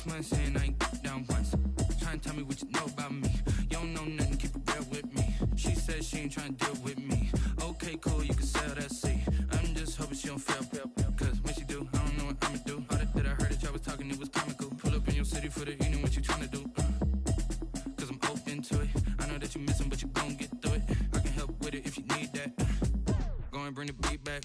months in, I ain't down once. Trying to tell me what you know about me. You don't know nothing, keep it real with me. She said she ain't trying to deal with me. Okay, cool, you can sell that seat. I'm just hoping she don't fail. Cause when she do, I don't know what I'ma do. All that I heard that y'all was talking, it was comical. Pull up in your city for the evening, what you trying to do? Cause I'm open to it. I know that you missing, but you gon' get through it. I can help with it if you need that. Go and bring the beat back.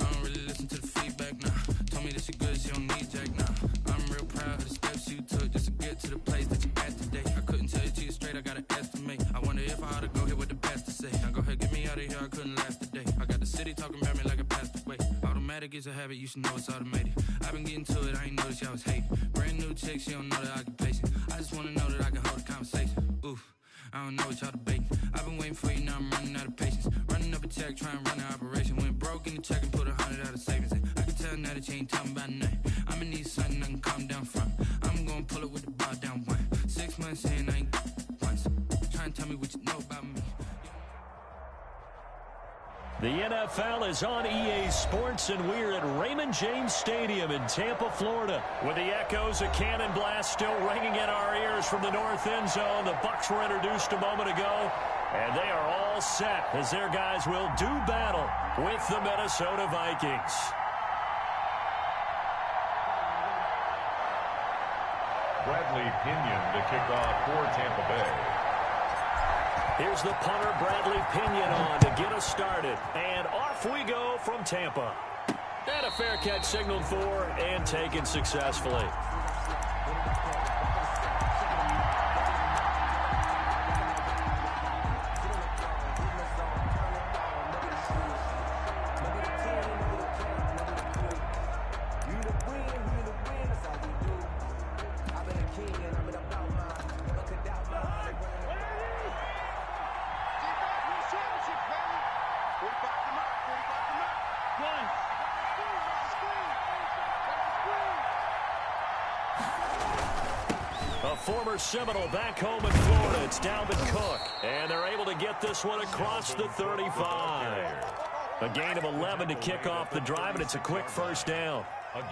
I don't really listen to the feedback, nah. Told me that she good, she don't need Jack, nah. I'm real proud of the steps you took just to get to the place that you at today. I couldn't tell you to you straight, I gotta estimate. I wonder if I ought to go here with the best to say. Now go ahead, get me out of here, I couldn't last today. I got the city talking about me like I passed away. Automatic is a habit, you should know it's automated. I've been getting to it, I ain't noticed y'all was hating. Brand new chick, she don't know the occupation. I just wanna know that I can hold a conversation. Oof, I don't know what y'all debating. I've been waiting for you, now I'm running out of patience. Running up a check, trying to run an operation. Went broke in the check and put 100 out of savings in. I can tell now that you ain't talking about nothing. I'ma need something I can calm down from. I'm gonna pull it with the bar down one. 6 months in, I ain't once. Trying to tell me what you know about me. The NFL is on EA Sports, and we're at Raymond James Stadium in Tampa, Florida. With the echoes of cannon blast still ringing in our ears from the north end zone, the Bucs were introduced a moment ago, and they are all set as their guys will do battle with the Minnesota Vikings. Bradley Pinion to kick off for Tampa Bay. Here's the punter, Bradley Pinion, on to get us started. And off we go from Tampa. And a fair catch signaled for and taken successfully. Former Seminole back home in Florida. It's Dalvin Cook. And they're able to get this one across the 35. A gain of 11 to kick off the drive, and it's a quick first down.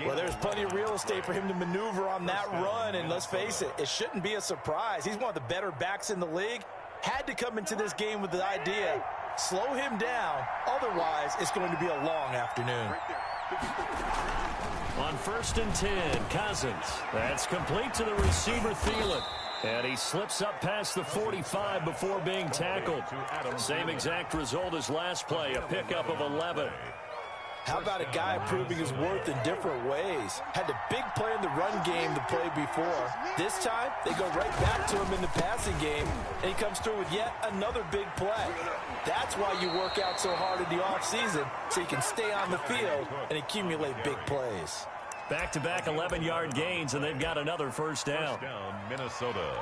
Well, there's plenty of real estate for him to maneuver on that run, and let's face it, it shouldn't be a surprise. He's one of the better backs in the league. Had to come into this game with the idea, slow him down, otherwise it's going to be a long afternoon. On 1st and 10, Cousins. That's complete to the receiver, Thielen. And he slips up past the 45 before being tackled. Same exact result as last play, a pickup of 11. How about a guy proving his worth in different ways? Had a big play in the run game the play before. This time, they go right back to him in the passing game, and he comes through with yet another big play. That's why you work out so hard in the offseason, so you can stay on the field and accumulate big plays. Back-to-back 11-yard gains, and they've got another first down. First down, Minnesota.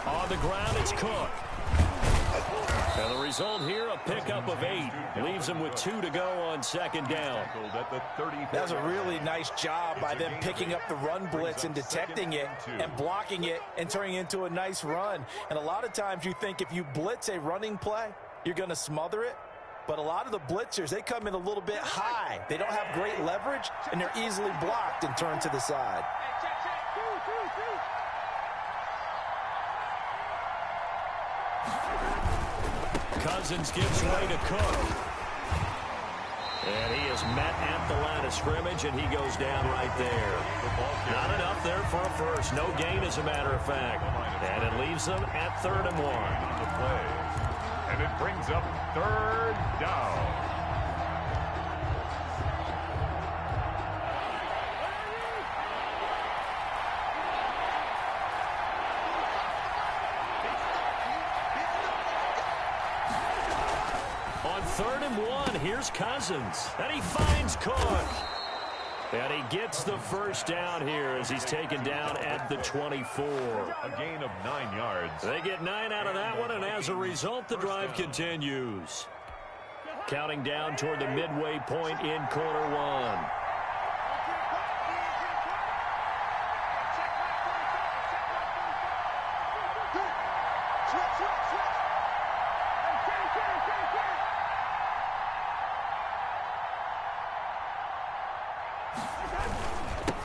On the ground, it's Cook. And the result here, a pickup of 8. Leaves him with 2 to go on second down. That's a really nice job by them picking up the run blitz and detecting it and blocking it and turning it into a nice run. And a lot of times you think if you blitz a running play, you're going to smother it. But a lot of the blitzers, they come in a little bit high. They don't have great leverage, and they're easily blocked and turned to the side. Cousins gives way to Cook. And he is met at the line of scrimmage, and he goes down right there. Not enough there for a first. No gain, as a matter of fact. And it leaves them at 3rd and 1. And it brings up 3rd down. On 3rd and 1, here's Cousins. And he finds Cook. And he gets the first down here as he's taken down at the 24. A gain of 9 yards. They get 9 out of that one, and as a result, the drive continues. Counting down toward the midway point in quarter 1.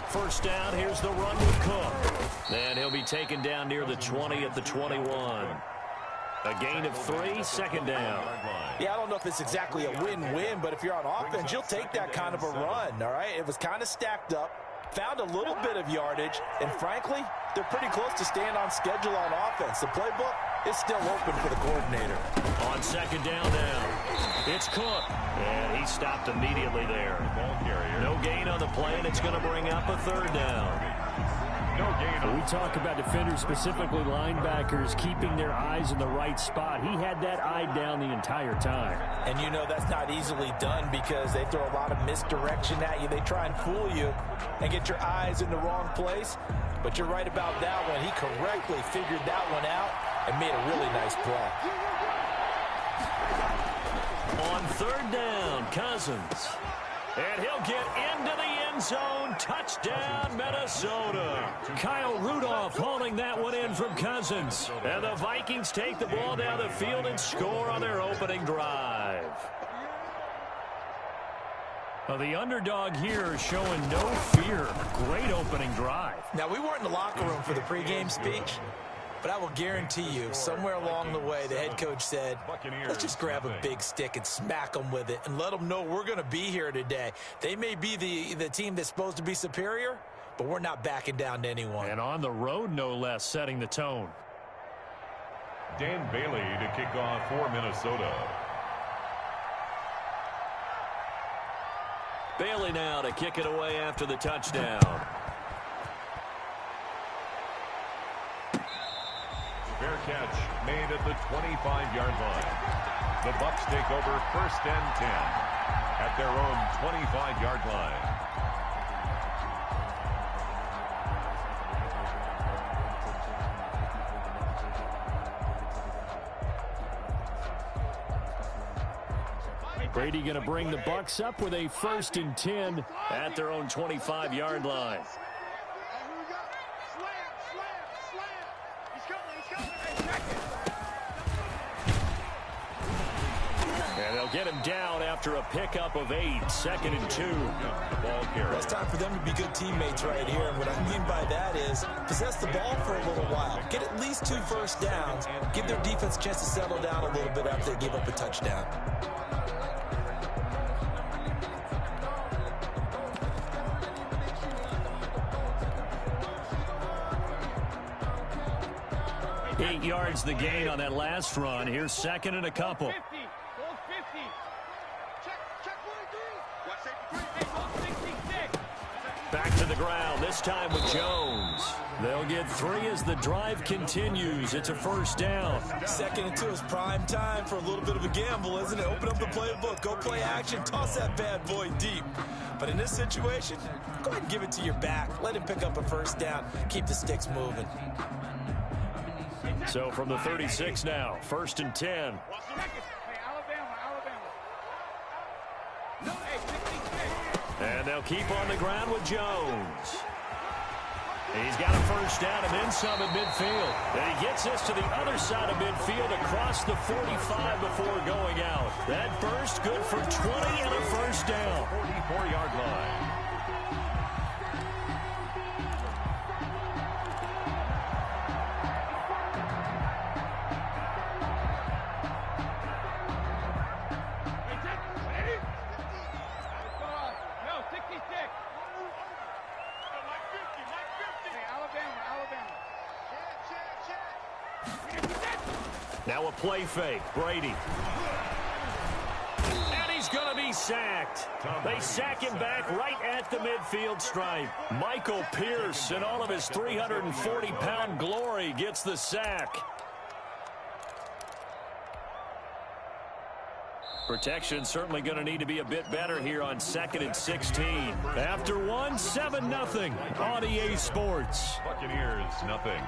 First down, here's the run with Cook. And he'll be taken down near the 20 at the 21. A gain of 3, second down. Yeah, I don't know if it's exactly a win-win, but if you're on offense, you'll take that kind of a run, all right? It was kind of stacked up, found a little bit of yardage, and frankly, they're pretty close to staying on schedule on offense. The playbook is still open for the coordinator. On second down now, it's Cook. And he stopped immediately there. No gain on the play, and it's going to bring up a third down. No gain. We talk about defenders, specifically linebackers, keeping their eyes in the right spot. He had that eye down the entire time. And you know that's not easily done because they throw a lot of misdirection at you. They try and fool you and get your eyes in the wrong place. But you're right about that one. He correctly figured that one out and made a really nice play. On third down, Cousins. And he'll get into the end zone. Touchdown, Minnesota. Kyle Rudolph hauling that one in from Cousins. And the Vikings take the ball down the field and score on their opening drive. Well, the underdog here showing no fear. Great opening drive. Now, we weren't in the locker room for the pregame speech, but I will guarantee you, somewhere along the way, the head coach said, let's just grab a big stick and smack them with it and let them know we're going to be here today. They may be the team that's supposed to be superior, but we're not backing down to anyone. And on the road, no less, setting the tone. Dan Bailey to kick off for Minnesota. Bailey now to kick it away after the touchdown. Fair catch made at the 25-yard line. The Bucs take over 1st and 10 at their own 25-yard line. Brady going to bring the Bucs up with a 1st and 10 at their own 25-yard line. And they'll get him down after a pickup of 8, 2nd and 2. Ball carrier. Well, it's time for them to be good teammates right here. And what I mean by that is possess the ball for a little while. Get at least 2 first downs. Give their defense a chance to settle down a little bit after they give up a touchdown. Eight yards the gain on that last run. Here's 2nd and a couple. Back to the ground, this time with Jones. They'll get 3 as the drive continues. It's a 1st down. 2nd and 2 is prime time for a little bit of a gamble, isn't it? Open up the playbook, go play action, toss that bad boy deep. But in this situation, go ahead and give it to your back. Let him pick up a 1st down. Keep the sticks moving. So from the 36 now, 1st and 10. And they'll keep on the ground with Jones. He's got a 1st down and then some at midfield. And he gets this to the other side of midfield across the 45 before going out. That burst good for 20 and a 1st down. 44-yard line. Now a play fake. Brady. And he's going to be sacked. They sack him back right at the midfield stripe. Michael Pierce, in all of his 340-pound glory, gets the sack. Protection certainly going to need to be a bit better here on 2nd and 16. After 1, 7-0 on EA Sports. Buccaneers, nothing.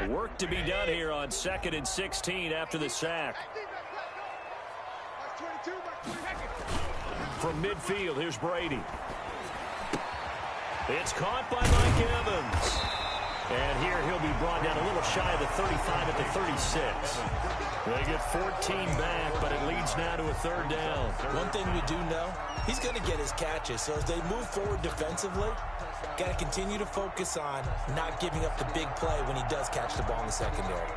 Work to be done here on 2nd and 16 after the sack. From midfield, here's Brady. It's caught by Mike Evans. And here he'll be brought down a little shy of the 35 at the 36. They get 14 back, but it leads now to a third down. One thing we do know, he's going to get his catches. So as they move forward defensively, got to continue to focus on not giving up the big play when he does catch the ball in the secondary.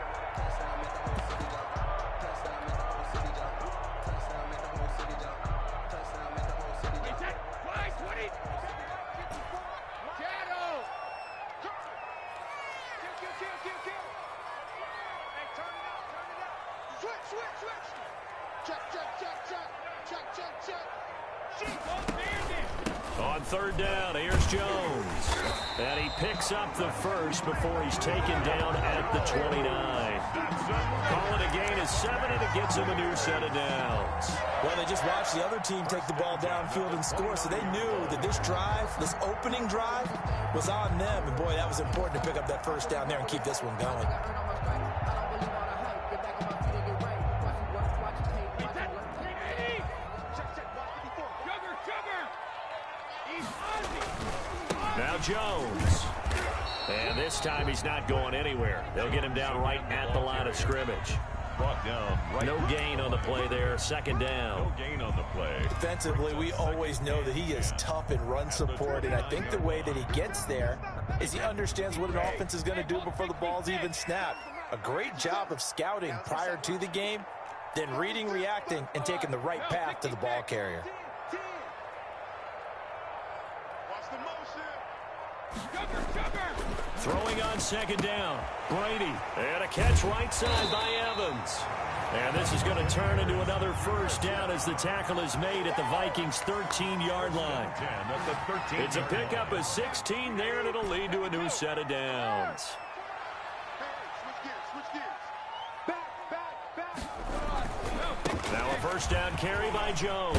On third down, here's Jones. And he picks up the first before he's taken down at the 29. Call it a gain of 7, and it gets him a new set of downs. Well, they just watched the other team take the ball downfield and score, so they knew that this drive, this opening drive, was on them. And, boy, that was important to pick up that first down there and keep this one going. Now Jones. And this time he's not going anywhere. They'll get him down right at the line of scrimmage. Brought down right. No gain on the play there. Second down. No gain on the play. Defensively, we always know that he is tough in run support, and I think the way that he gets there is he understands what an offense is going to do before the ball's even snapped. A great job of scouting prior to the game, then reading, reacting, and taking the right path to the ball carrier. Throwing on second down. Brady. And a catch right side by Evans. And this is going to turn into another first down as the tackle is made at the Vikings' 13-yard line. It's a pickup of 16 there, and it'll lead to a new set of downs. Now a first down carry by Jones.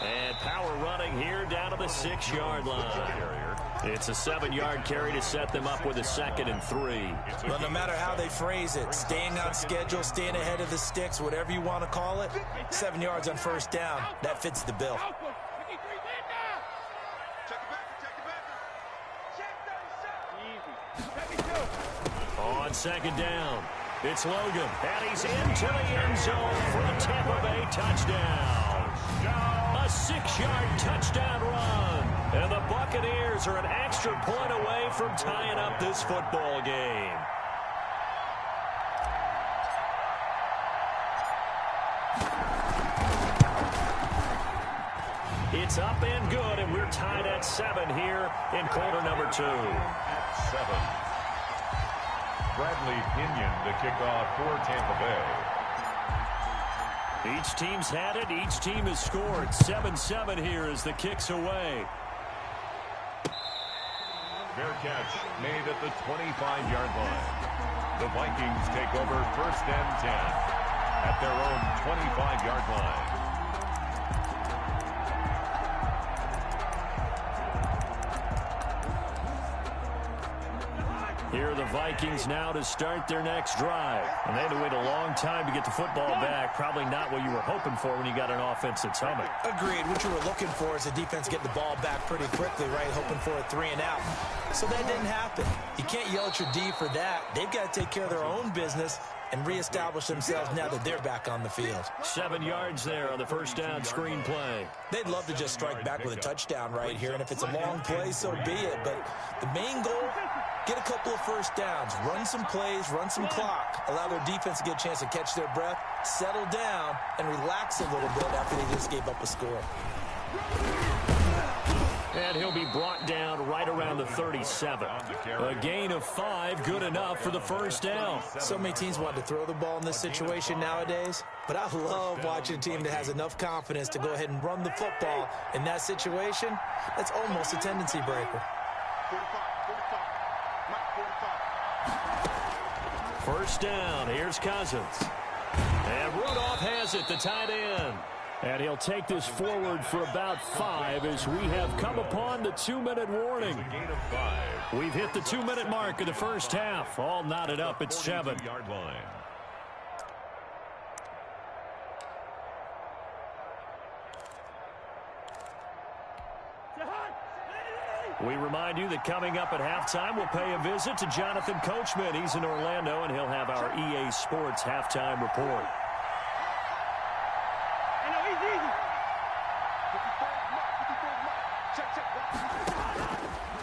And power running here down to the 6-yard line. It's a 7-yard carry to set them up with a 2nd and 3. Well, no matter how they phrase it, staying on schedule, staying ahead of the sticks, whatever you want to call it, 7 yards on first down, that fits the bill. On second down, it's Logan, and he's into the end zone for a Tampa Bay touchdown. A 6-yard touchdown run. And the Buccaneers are an extra point away from tying up this football game. It's up and good, and we're tied at 7 here in quarter number 2. At 7. Bradley Pinion to kick off for Tampa Bay. Each team's had it. Each team has scored. 7-7 here as the kick's away. Fair catch made at the 25-yard line. The Vikings take over 1st and 10 at their own 25-yard line. Here are the Vikings now to start their next drive. And they had to wait a long time to get the football back. Probably not what you were hoping for when you got an offense that's humming. Agreed. What you were looking for is the defense getting the ball back pretty quickly, right? Hoping for a 3 and out. So that didn't happen. You can't yell at your D for that. They've got to take care of their own business and reestablish themselves now that they're back on the field. 7 yards there on the first down screen play. They'd love to just strike back with a touchdown right here, and if it's a long play, so be it. But the main goal, get a couple of first downs, run some plays, run some clock, allow their defense to get a chance to catch their breath, settle down, and relax a little bit after they just gave up a score. And he'll be brought down right around the 37. A gain of 5, good enough for the first down. So many teams want to throw the ball in this situation nowadays, but I love watching a team that has enough confidence to go ahead and run the football. In that situation, that's almost a tendency breaker. First down, here's Cousins. And Rudolph has it, the tight end. And he'll take this forward for about 5 as we have come upon the 2-minute warning. We've hit the 2-minute mark of the first half. All knotted up at 7. We remind you that coming up at halftime, we'll pay a visit to Jonathan Coachman. He's in Orlando, and he'll have our EA Sports halftime report.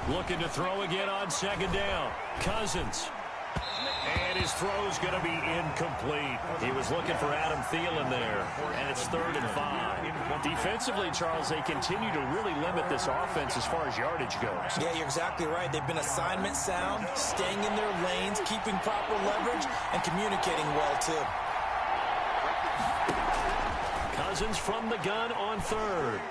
Looking to throw again on second down. Cousins. And his throw's going to be incomplete. He was looking for Adam Thielen there, and it's 3rd and 5. Defensively, Charles, they continue to really limit this offense as far as yardage goes. Yeah, you're exactly right. They've been assignment sound, staying in their lanes, keeping proper leverage, and communicating well, too. Cousins from the gun on 3rd.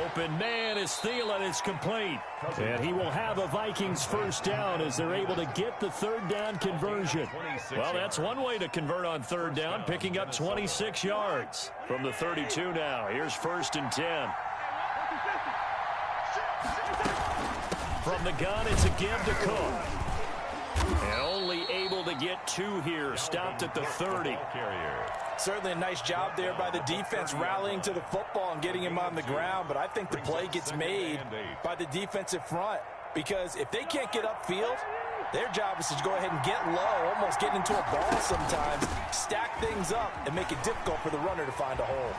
Open man is Thielen. It's complete. And he will have a Vikings first down as they're able to get the 3rd down conversion. Well, that's one way to convert on 3rd down, picking up 26 yards from the 32 now. Here's 1st and 10. From the gun, it's a give to Cook. And only able to get 2 here. Stopped at the 30. Certainly a nice job there by the defense rallying to the football and getting him on the ground, but I think the play gets made by the defensive front because if they can't get upfield, their job is to go ahead and get low, almost get into a ball sometimes, stack things up, and make it difficult for the runner to find a hole.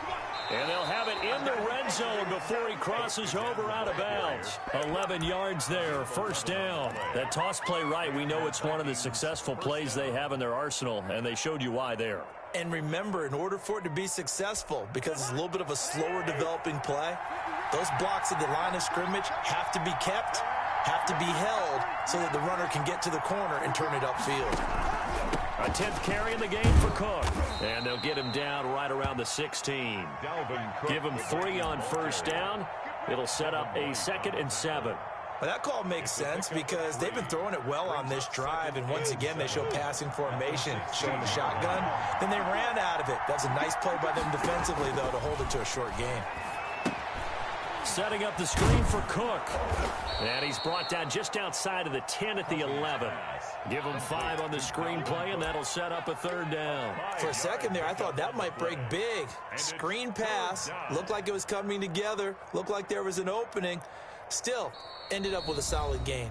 And they'll have it in the red zone before he crosses over out of bounds. 11 yards there, 1st down. That toss play right, we know it's one of the successful plays they have in their arsenal, and they showed you why there. And remember, in order for it to be successful, because it's a little bit of a slower developing play, those blocks at the line of scrimmage have to be kept, have to be held, so that the runner can get to the corner and turn it upfield. A 10th carry in the game for Cook. And they'll get him down right around the 16. Give him 3 on 1st down. It'll set up a 2nd and 7. Well, that call makes sense because they've been throwing it well on this drive, and once again they show passing formation, showing the shotgun. Then they ran out of it. That's a nice play by them defensively, though, to hold it to a short game. Setting up the screen for Cook. And he's brought down just outside of the 10 at the 11. Give him 5 on the screen play, and that'll set up a 3rd down. For a second there, I thought that might break big. Screen pass. Looked like it was coming together. Looked like there was an opening. Still, ended up with a solid gain.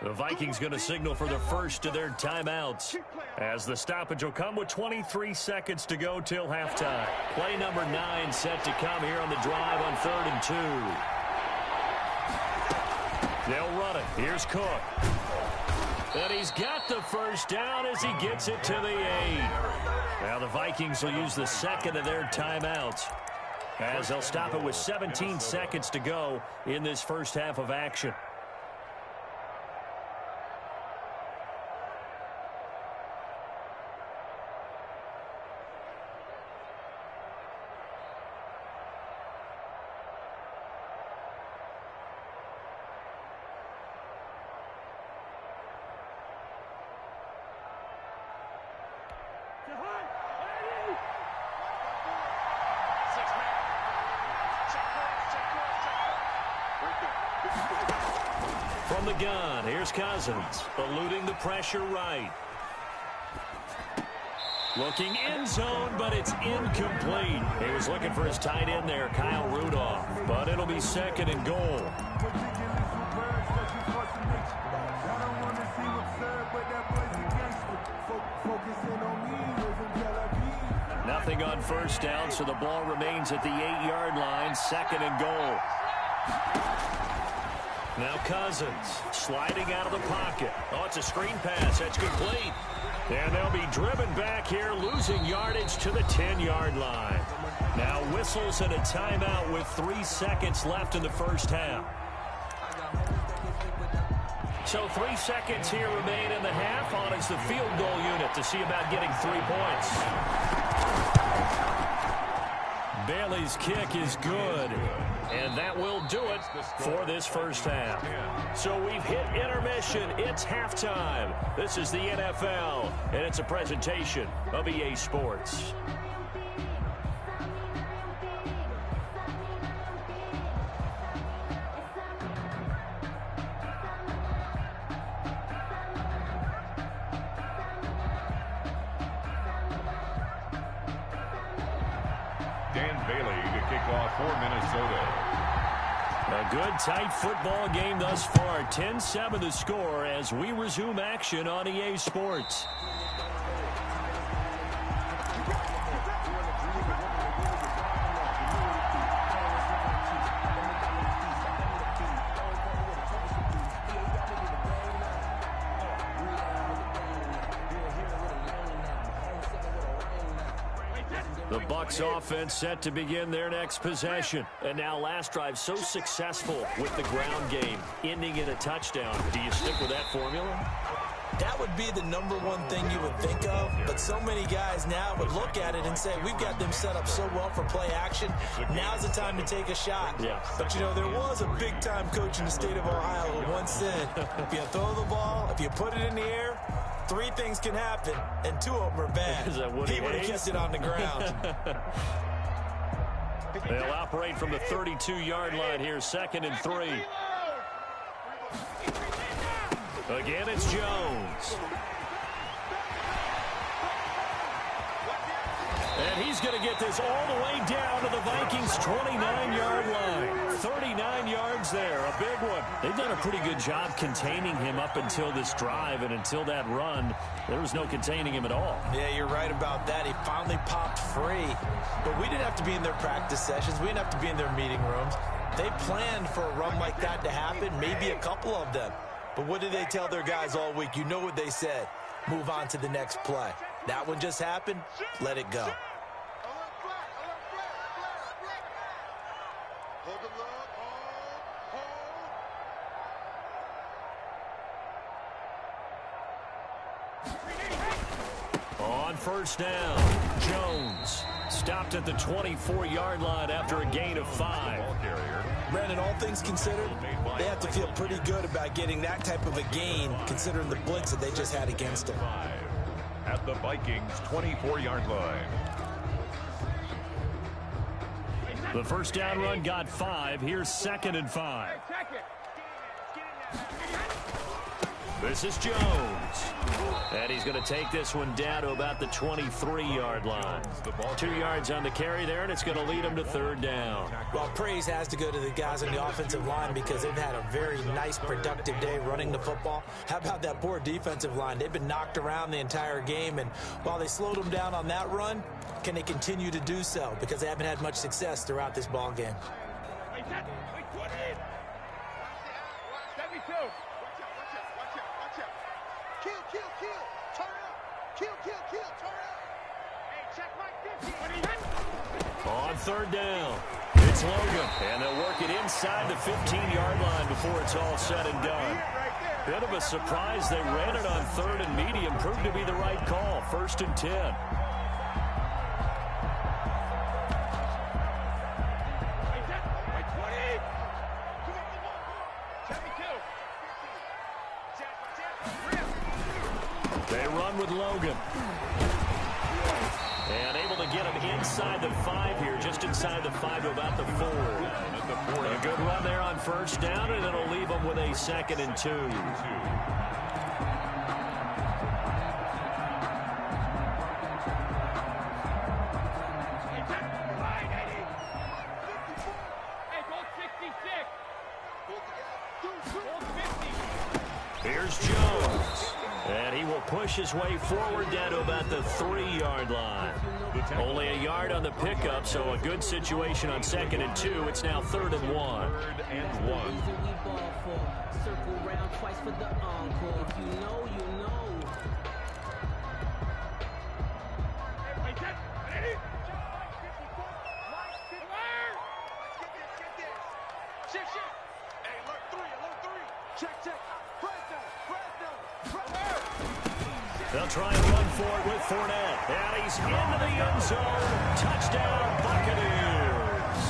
The Vikings going to signal for the first of their timeouts as the stoppage will come with 23 seconds to go till halftime. Play number 9 set to come here on the drive on 3rd and 2. They'll run it. Here's Cook. And he's got the first down as he gets it to the 8. Now the Vikings will use the 2nd of their timeouts as they'll stop it with 17 seconds to go in this first half of action. From the gun, here's Cousins, eluding the pressure right. Looking in zone, but it's incomplete. He was looking for his tight end there, Kyle Rudolph, but it'll be 2nd and goal. Nothing on 1st down, so the ball remains at the 8-yard line, 2nd and goal. Now Cousins sliding out of the pocket. Oh, it's a screen pass. That's complete. And they'll be driven back here, losing yardage to the 10-yard line. Now whistles and a timeout with 3 seconds left in the first half. So 3 seconds here remain in the half. On is the field goal unit to see about getting 3 points. Bailey's kick is good. And that will do it for this first half. So we've hit intermission. It's halftime. This is the NFL, and it's a presentation of EA Sports. Dan Bailey to kick off for Minnesota. A good, tight football game thus far. 10-7 the score as we resume action on EA Sports. The Bucs offense set to begin their next possession. And now last drive so successful with the ground game, ending in a touchdown. Do you stick with that formula? That would be the #1 thing you would think of, but so many guys now would look at it and say, we've got them set up so well for play action, now's the time to take a shot. Yeah. But, you know, there was a big-time coach in the state of Ohio who once said, if you throw the ball, if you put it in the air, 3 things can happen, and 2 of them are bad. Is that what he would have kept it on the ground. They'll operate from the 32-yard line here, 2nd and 3. Again, it's Jones. And he's going to get this all the way down to the Vikings' 29-yard line. 39 yards there, a big one. They've done a pretty good job containing him up until this drive, and until that run, there was no containing him at all. Yeah, you're right about that. He finally popped free. But we didn't have to be in their practice sessions. We didn't have to be in their meeting rooms. They planned for a run like that to happen, maybe a couple of them. But what did they tell their guys all week? You know what they said. Move on to the next play. That one just happened. Let it go. On first down, Jones stopped at the 24-yard line after a gain of 5. Brandon, all things considered, they have to feel pretty good about getting that type of a gain, considering the blitz that they just had against them. At the Vikings' 24-yard line. The first down run got 5. Here's 2nd and 5. This is Jones. And he's going to take this one down to about the 23-yard line. 2 yards on the carry there, and it's going to lead him to 3rd down. Well, praise has to go to the guys on the offensive line because they've had a very nice, productive day running the football. How about that poor defensive line? They've been knocked around the entire game, and while they slowed them down on that run, can they continue to do so? Because they haven't had much success throughout this ball game. On 3rd down, it's Logan, and they'll work it inside the 15-yard line before it's all said and done. Bit of a surprise. They ran it on 3rd and medium. Proved to be the right call. 1st and 10. They run with Logan. And able to get him inside the 5 here, just inside the 5 to about the 4. A good run there on first down, and it'll leave him with a 2nd and 2. Here's Jones. And he will push his way forward down to about the 3-yard line. Only a yard on the pickup, so a good situation on 2nd and 2. It's now 3rd and 1. 3rd and 1. Circle round twice for the encore. If you know, you know. They'll try and run for it with Fournette. And he's into the end zone. Touchdown, Buccaneers.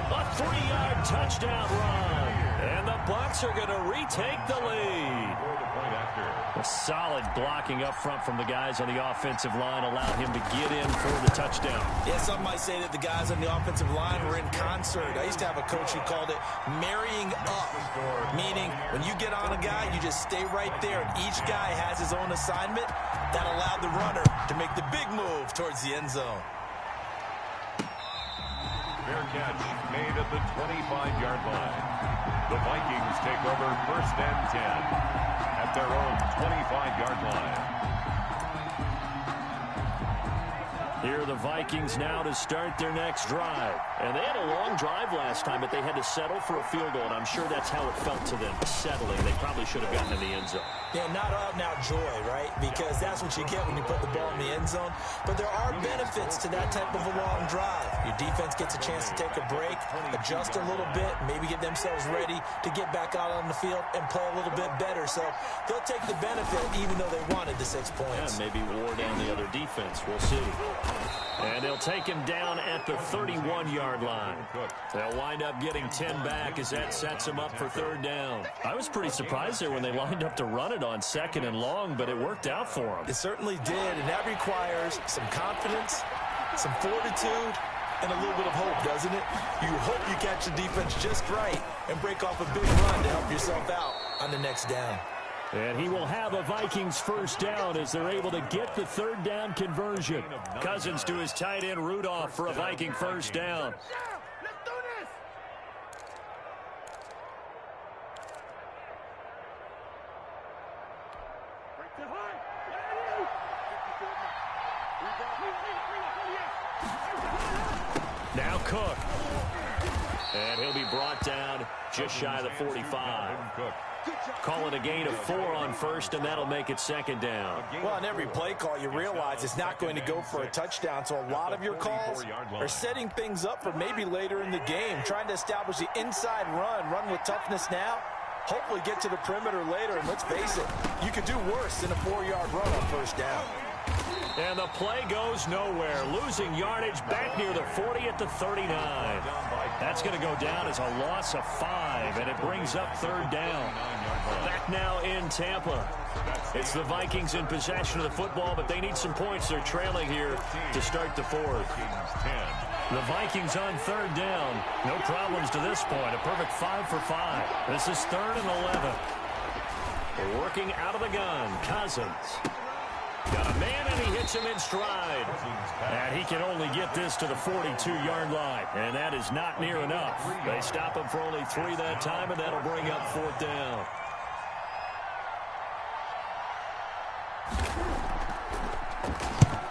A 3-yard touchdown run. And the Bucs are going to retake the lead. A solid blocking up front from the guys on the offensive line allowed him to get in for the touchdown. Yeah, some might say that the guys on the offensive line were in concert. I used to have a coach who called it marrying up, meaning when you get on a guy, you just stay right there, and each guy has his own assignment. That allowed the runner to make the big move towards the end zone. Fair catch made at the 25-yard line. The Vikings take over 1st and 10 at their own 25-yard line. Here are the Vikings now to start their next drive. And they had a long drive last time, but they had to settle for a field goal, and I'm sure that's how it felt to them, settling. They probably should have gotten in the end zone. Yeah, not out-and-out joy, right? Because that's what you get when you put the ball in the end zone. But there are benefits to that type of a long drive. Your defense gets a chance to take a break, adjust a little bit, maybe get themselves ready to get back out on the field and play a little bit better. So they'll take the benefit even though they wanted the 6 points. Yeah, maybe wore down the other defense. We'll see. And they'll take him down at the 31-yard line. They'll wind up getting 10 back as that sets him up for 3rd down. I was pretty surprised there when they lined up to run it on 2nd and long, but it worked out for them. It certainly did, and that requires some confidence, some fortitude, and a little bit of hope, doesn't it? You hope you catch the defense just right and break off a big run to help yourself out on the next down. And he will have a Vikings 1st down as they're able to get the 3rd down conversion. Cousins to his tight end Rudolph for a Viking 1st down. Now Cook. And he'll be brought down just shy of the 45. Call it a gain of 4 on 1st, and that'll make it 2nd down. Well, on every play call, you realize it's not going to go for a touchdown, so a lot of your calls are setting things up for maybe later in the game, trying to establish the inside run with toughness now, hopefully get to the perimeter later, and let's face it, you could do worse than a 4-yard run on 1st down. And the play goes nowhere, losing yardage back near the 40 at the 39. That's going to go down as a loss of 5, and it brings up 3rd down. Back now in Tampa. It's the Vikings in possession of the football, but they need some points. They're trailing here to start the 4th. The Vikings on 3rd down. No problems to this point. A perfect 5 for 5. This is 3rd and 11. Working out of the gun, Cousins. Got a man, and he hits him in stride. And he can only get this to the 42-yard line. And that is not near enough. They stop him for only 3 that time, and that'll bring up 4th down.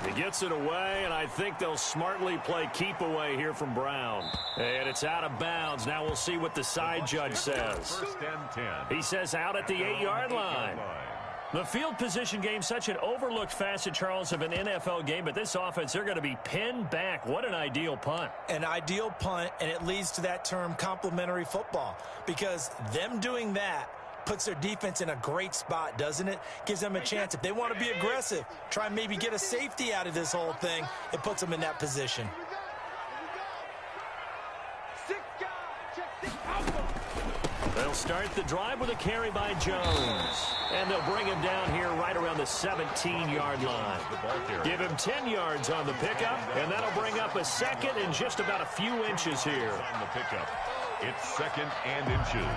He gets it away, and I think they'll smartly play keep away here from Brown. And it's out of bounds. Now we'll see what the side judge says. 1st and 10. He says out at the 8-yard line. The field position game, such an overlooked facet, Charles, of an NFL game, but this offense, they're going to be pinned back. What an ideal punt. An ideal punt, and it leads to that term complementary football, because them doing that puts their defense in a great spot, doesn't it? Gives them a chance. If they want to be aggressive, try and maybe get a safety out of this whole thing, it puts them in that position. They'll start the drive with a carry by Jones. And they'll bring him down here right around the 17-yard line. Give him 10 yards on the pickup, and that'll bring up a 2nd and just about a few inches here. On the pickup, it's 2nd and inches.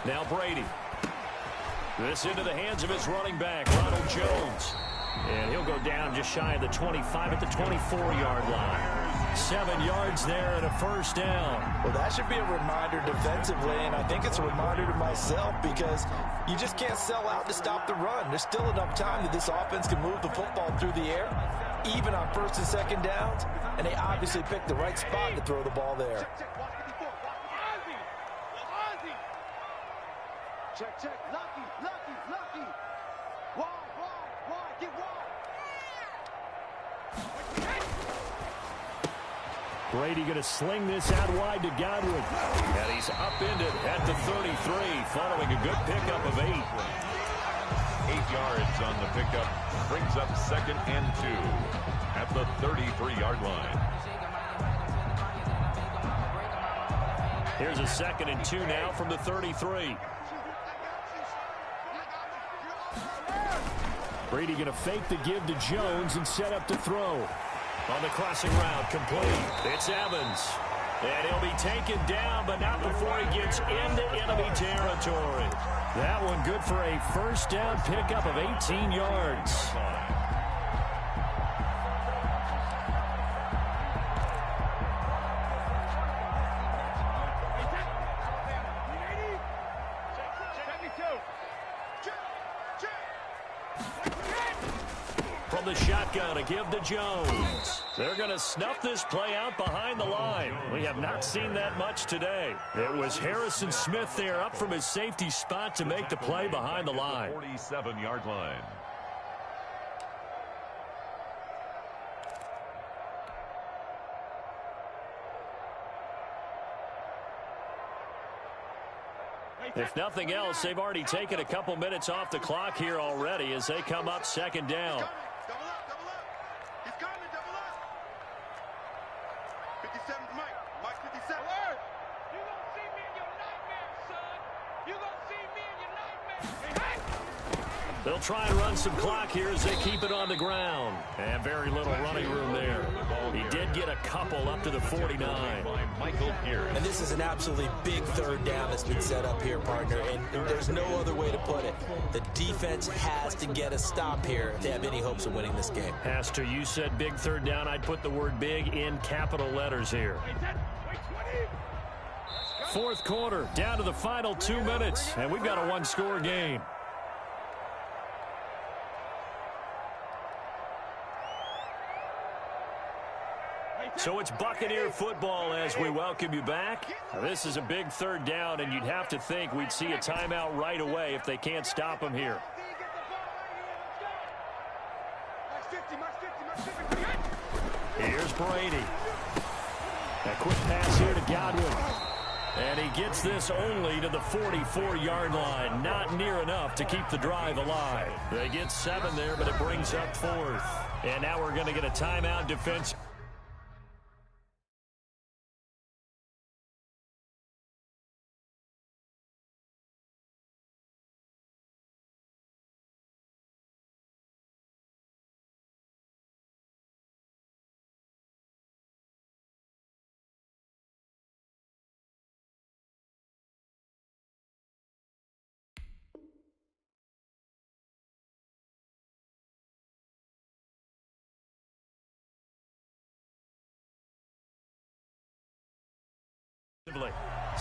Now Brady. This into the hands of his running back, Ronald Jones. And he'll go down just shy of the 25 at the 24-yard line. 7 yards there and a 1st down. Well, that should be a reminder defensively, and I think it's a reminder to myself because you just can't sell out to stop the run. There's still enough time that this offense can move the football through the air, even on 1st and 2nd downs, and they obviously picked the right spot to throw the ball there. Check, check, lucky. Wide, get wide. Brady going to sling this out wide to Godwin. And he's upended at the 33, following a good pickup of 8. 8 yards on the pickup, brings up 2nd and 2 at the 33-yard line. Here's a 2nd and 2 now from the 33. Brady going to fake the give to Jones and set up to throw. On the crossing route, complete. It's Evans. And he'll be taken down, but not before he gets into enemy territory. That one good for a first down pickup of 18 yards. From the shotgun, a give to Jones. They're going to snuff this play out behind the line. We have not seen that much today. It was Harrison Smith there up from his safety spot to make the play behind the line. 47-yard line. If nothing else, they've already taken a couple minutes off the clock here already as they come up second down. Double up, double up. He's coming, double up. 57, Mike 57. Alert! You gonna see me in your nightmares, son. You gonna see me in your nightmares. Hey! They'll try and run some clock here as they keep it on the ground. And very little running room there. He did get a couple up to the 49. And this is an absolutely big third down that's been set up here, partner, and there's no other way to put it. The defense has to get a stop here if they have any hopes of winning this game. Pastor, you said big third down. I'd put the word big in capital letters here. Fourth quarter, down to the final 2 minutes, and we've got a one-score game. So it's Buccaneer football as we welcome you back. Now, this is a big third down, and you'd have to think we'd see a timeout right away if they can't stop him here. Here's Brady. A quick pass here to Godwin. And he gets this only to the 44-yard line. Not near enough to keep the drive alive. They get 7 there, but it brings up 4th. And now we're going to get a timeout defense.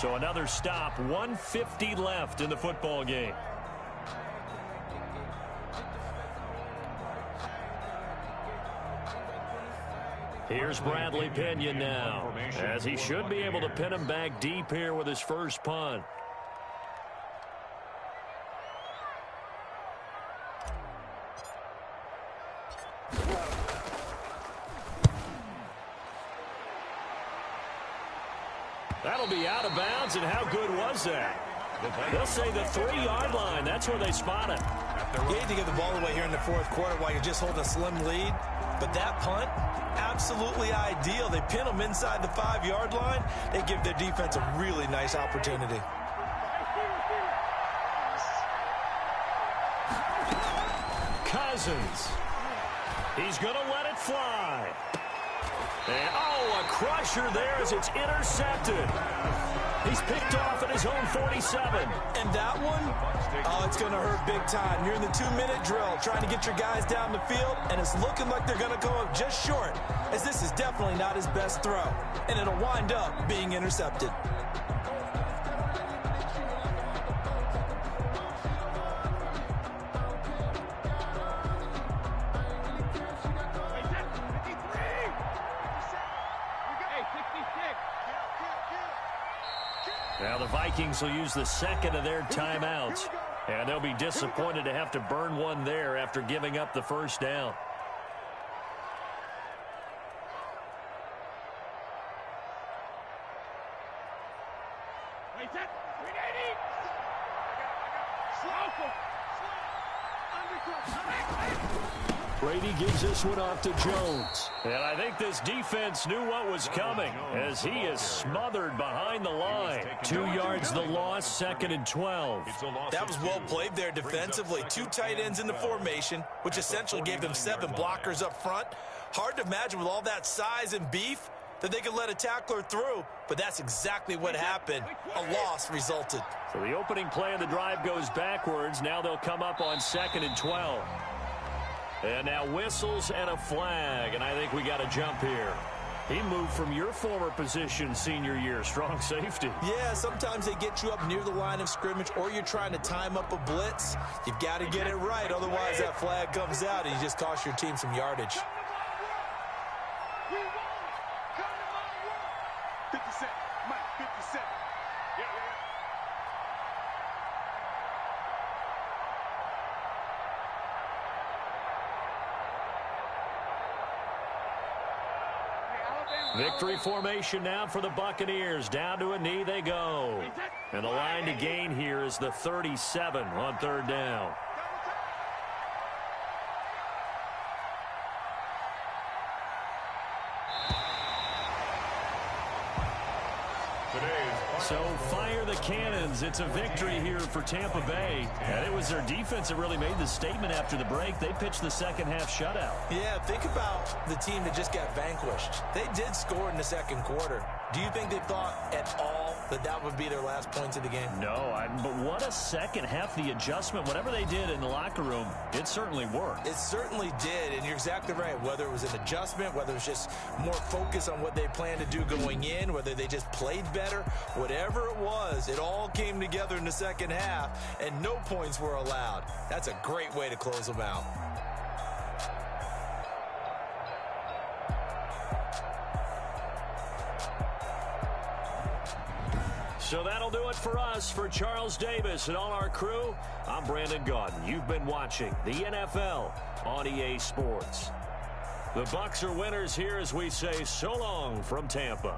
So another stop, 1:50 left in the football game. Here's Bradley Pinion now, as he should be able to pin him back deep here with his first punt. That'll be out of bounds, and how good was that? They'll say the 3-yard line. That's where they spot it. You hate to give the ball away here in the fourth quarter while you're just holding a slim lead, but that punt, absolutely ideal. They pin them inside the 5-yard line. They give their defense a really nice opportunity. Cousins. He's going to let it fly. And, oh, a crusher there as it's intercepted. He's picked off at his own 47. And that one, oh, it's going to hurt big time. You're in the 2-minute drill trying to get your guys down the field, and it's looking like they're going to go up just short, as this is definitely not his best throw, and it'll wind up being intercepted. Now the Vikings will use the second of their timeouts, and they'll be disappointed to have to burn one there after giving up the first down. Brady gives this one off to Jones. And I think this defense knew what was coming as he is smothered behind the line. 2 yards the loss, 2nd and 12. That was well played there defensively. 2 tight ends in the formation, which essentially gave them 7 blockers up front. Hard to imagine with all that size and beef that they could let a tackler through, but that's exactly what happened. A loss resulted. So the opening play of the drive goes backwards. Now they'll come up on 2nd and 12. And now whistles and a flag, and I think we got a jump here. He moved from your former position senior year, strong safety. Yeah, sometimes they get you up near the line of scrimmage, or you're trying to time up a blitz. You've got to get it right, otherwise that flag comes out and you just cost your team some yardage. 57, Mike, 57. Yeah. Victory formation now for the Buccaneers. Down to a knee they go. And the line to gain here is the 37 on 3rd down. So fire the cannons. It's a victory here for Tampa Bay. And it was their defense that really made the statement after the break. They pitched the second half shutout. Yeah, think about the team that just got vanquished. They did score in the second quarter. Do you think they thought at all that that would be their last points of the game? No, but what a second half. The adjustment, whatever they did in the locker room, it certainly worked. It certainly did, and you're exactly right. Whether it was an adjustment, whether it was just more focus on what they planned to do going in, whether they just played better, whatever it was, it all came together in the second half, and no points were allowed. That's a great way to close them out. So that'll do it for us. For Charles Davis and all our crew, I'm Brandon Gaudin. You've been watching the NFL on EA Sports. The Bucs are winners here as we say so long from Tampa.